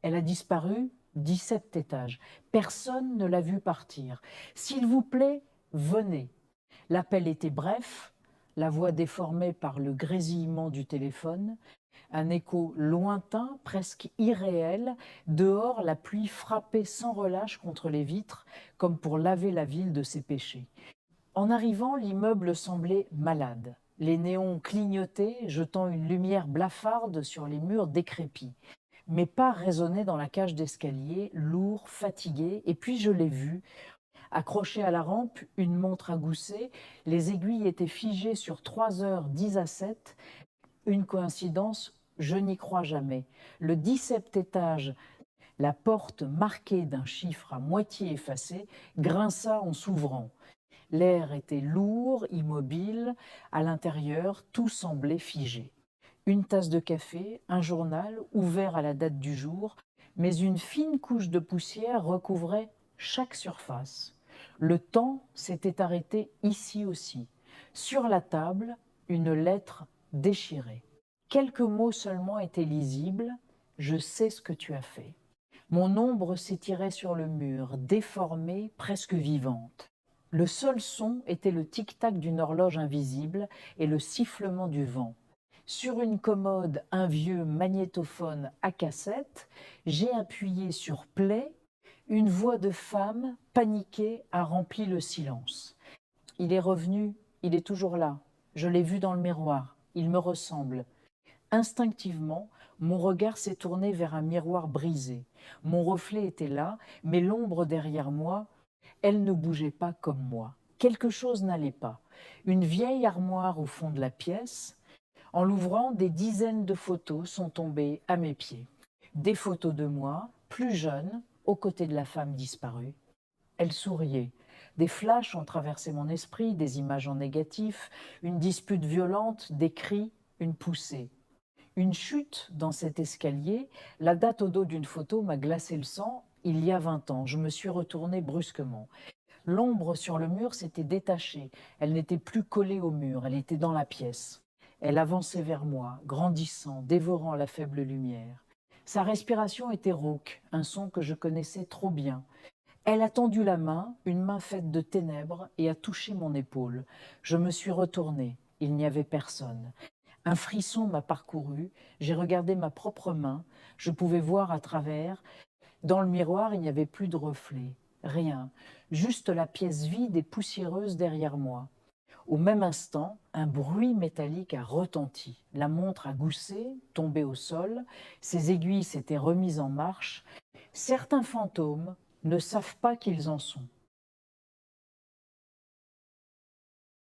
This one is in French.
Elle a disparu 17 étages. Personne ne l'a vue partir. S'il vous plaît, venez. L'appel était bref, la voix déformée par le grésillement du téléphone, un écho lointain, presque irréel. Dehors, la pluie frappait sans relâche contre les vitres, comme pour laver la ville de ses péchés. En arrivant, l'immeuble semblait malade. Les néons clignotaient, jetant une lumière blafarde sur les murs décrépits. Mes pas résonnaient dans la cage d'escalier, lourd, fatigué, et puis je l'ai vu, accroché à la rampe, une montre à gousset, les aiguilles étaient figées sur 3 heures 10 à 7. Une coïncidence, je n'y crois jamais. Le 17e étage, la porte marquée d'un chiffre à moitié effacé, grinça en s'ouvrant. L'air était lourd, immobile, à l'intérieur, tout semblait figé. Une tasse de café, un journal ouvert à la date du jour, mais une fine couche de poussière recouvrait chaque surface. Le temps s'était arrêté ici aussi. Sur la table, une lettre déchirée. Quelques mots seulement étaient lisibles. Je sais ce que tu as fait. Mon ombre s'étirait sur le mur, déformée, presque vivante. Le seul son était le tic-tac d'une horloge invisible et le sifflement du vent. Sur une commode, un vieux magnétophone à cassette, j'ai appuyé sur play. Une voix de femme, paniquée, a rempli le silence. Il est revenu, il est toujours là. Je l'ai vu dans le miroir, il me ressemble. Instinctivement, mon regard s'est tourné vers un miroir brisé. Mon reflet était là, mais l'ombre derrière moi, elle ne bougeait pas comme moi. Quelque chose n'allait pas. Une vieille armoire au fond de la pièce. En l'ouvrant, des dizaines de photos sont tombées à mes pieds. Des photos de moi, plus jeune, aux côtés de la femme disparue. Elle souriait. Des flashs ont traversé mon esprit, des images en négatif, une dispute violente, des cris, une poussée. Une chute dans cet escalier, la date au dos d'une photo m'a glacé le sang. Il y a 20 ans, je me suis retournée brusquement. L'ombre sur le mur s'était détachée. Elle n'était plus collée au mur, elle était dans la pièce. Elle avançait vers moi, grandissant, dévorant la faible lumière. Sa respiration était rauque, un son que je connaissais trop bien. Elle a tendu la main, une main faite de ténèbres, et a touché mon épaule. Je me suis retournée. Il n'y avait personne. Un frisson m'a parcouru. J'ai regardé ma propre main. Je pouvais voir à travers. Dans le miroir, il n'y avait plus de reflet. Rien. Juste la pièce vide et poussiéreuse derrière moi. Au même instant, un bruit métallique a retenti. La montre a goussé, tombé au sol. Ses aiguilles s'étaient remises en marche. Certains fantômes ne savent pas qu'ils en sont.